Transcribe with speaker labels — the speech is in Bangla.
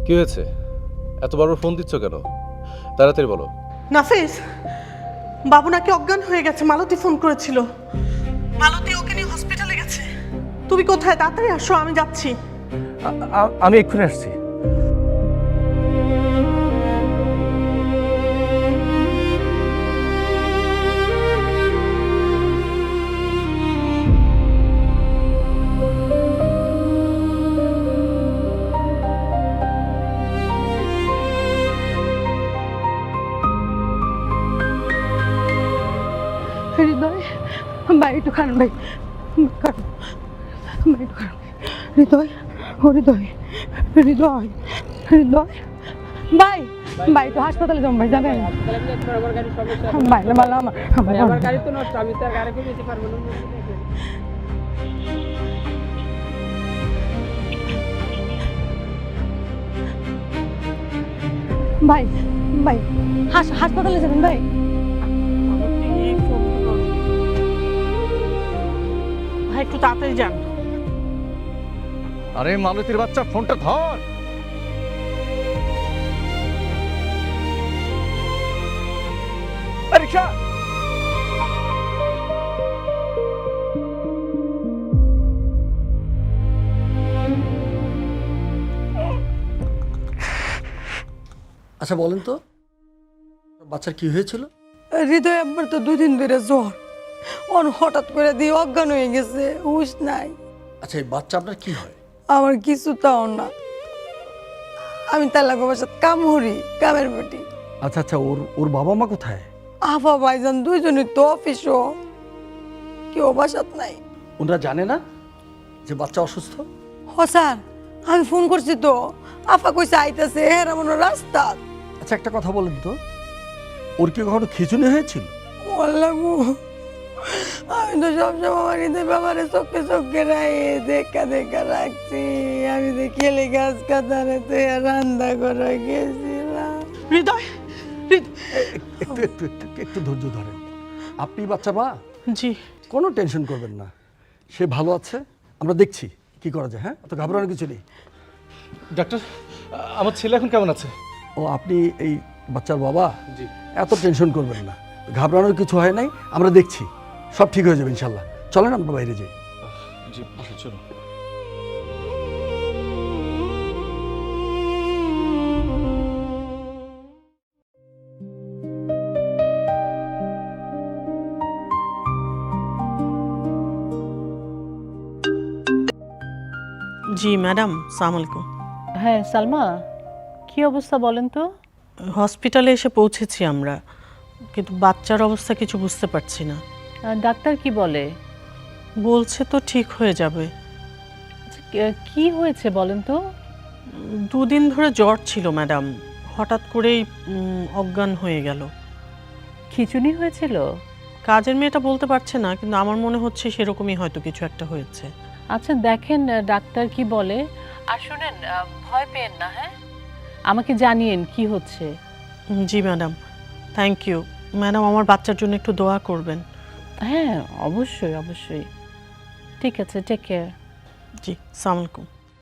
Speaker 1: কি হয়েছে? এত বারবার ফোন দিচ্ছ কেন? তাড়াতাড়ি বলো।
Speaker 2: নাফিস, বাবু নাকি অজ্ঞান হয়ে গেছে। মালতী ফোন করেছিল। মালতী ওকে নিয়ে হসপিটালে গেছে। তুমি কোথায়? তাড়াতাড়ি আসো, আমি যাচ্ছি।
Speaker 3: আমি এক্ষুনি আসছি।
Speaker 4: হৃদয়, ভাই একটু খান, ভাই খান, ভাই একটু খান। হৃদয়, ও হৃদয়, হৃদয়, হৃদয়, ভাই ভাই একটু হাসপাতালে যান, ভাই যাবেন? ভাই না ভালো আমার গাড়ি তো নষ্ট, আমি তো গাড়ি করে যেতে পারবো না। ভাই ভাই হাসপাতালে যাবেন ভাই?
Speaker 2: ভাই একটু তাড়াতাড়ি যান।
Speaker 3: আরে মালতীর বাচ্চা, ফোনটা ধর। রিক্সা।
Speaker 5: আচ্ছা বলেন তো, বাচ্চার কি হয়েছিল?
Speaker 4: হৃদয় আব্বার তো 2 দিন ধরে জ্বর, হঠাৎ করে দিয়ে অজ্ঞান হয়ে গেছে, হুঁশ নাই।
Speaker 5: আচ্ছা এই বাচ্চা আপনার কি হয়?
Speaker 4: আমার কিছু তাও না, আমি তালাক বাসাত কাম হরি, কামের বেটি।
Speaker 5: আচ্ছা আচ্ছা, ওর বাবা মা কোথায়?
Speaker 4: আফা ভাইজান দুইজনই তো অফিসও, কেউ বাসাত নাই।
Speaker 5: ওনারা জানে না যে বাচ্চা অসুস্থ?
Speaker 4: হ স্যার, আমি ফোন করছি তো, আফা কইছে আইতাছে এর মনে রাস্তা।
Speaker 5: আচ্ছা একটা কথা বলেন তো, ওর কি কখনো খিঁচুনি হয়েছিল?
Speaker 4: বললামু আমি তো সবসময় আমার হৃদয় বাবারে চোখে চোখে দেখা দেখা রাখছি। আমি তো খেলে গাছ কাতারে তো রান্না করে গেছিলাম।
Speaker 2: হৃদয়,
Speaker 5: একটু একটু একটু একটু ধৈর্য ধরেন। আপনি বাচ্চা মা,
Speaker 2: জি
Speaker 5: কোনো টেনশন করবেন না, সে ভালো আছে, আমরা দেখছি কি করা যায়। হ্যাঁ, অত ঘাবড়ানোর কিছু নেই।
Speaker 1: ডাক্তার, আমার ছেলে এখন কেমন আছে?
Speaker 5: ও আপনি এই বাচ্চার বাবা,
Speaker 1: জি।
Speaker 5: এত টেনশন করবেন না, ঘাবড়ানোর কিছু হয় নাই, আমরা দেখছি সব ঠিক হয়ে যাবে ইনশাল্লাহ। চলেন আমরা বাইরে যাই।
Speaker 1: জি চলো।
Speaker 2: জি ম্যাডাম, আসসালামু আলাইকুম।
Speaker 6: হ্যাঁ সালমা, কি অবস্থা বলেন তো?
Speaker 2: হসপিটালে এসে পৌঁছেছি আমরা, কিন্তু বাচ্চার অবস্থা কিছু বুঝতে পারছি না।
Speaker 6: ডাক্তার কি বলে?
Speaker 2: বলছে তো ঠিক হয়ে যাবে।
Speaker 6: আচ্ছা, কি হয়েছে বলেন তো?
Speaker 2: 2 দিন ধরে জ্বর ছিল ম্যাডাম, হঠাৎ করেই অজ্ঞান হয়ে গেল।
Speaker 6: খিঁচুনি হয়েছিল?
Speaker 2: কাজের মেয়েটা বলতে পারছে না, কিন্তু আমার মনে হচ্ছে সেরকমই হয়তো কিছু একটা হয়েছে।
Speaker 6: আচ্ছা দেখেন ডাক্তার কি বলে, আর শুনেন ভয় পেন না, হ্যাঁ আমাকে জানিয়েন কি হচ্ছে।
Speaker 2: জি ম্যাডাম, থ্যাংক ইউ ম্যাডাম। আমার বাচ্চার জন্য একটু দোয়া করবেন।
Speaker 6: হ্যাঁ অবশ্যই অবশ্যই, ঠিক আছে, টেক কেয়ার।
Speaker 2: জি, আসসালামু আলাইকুম।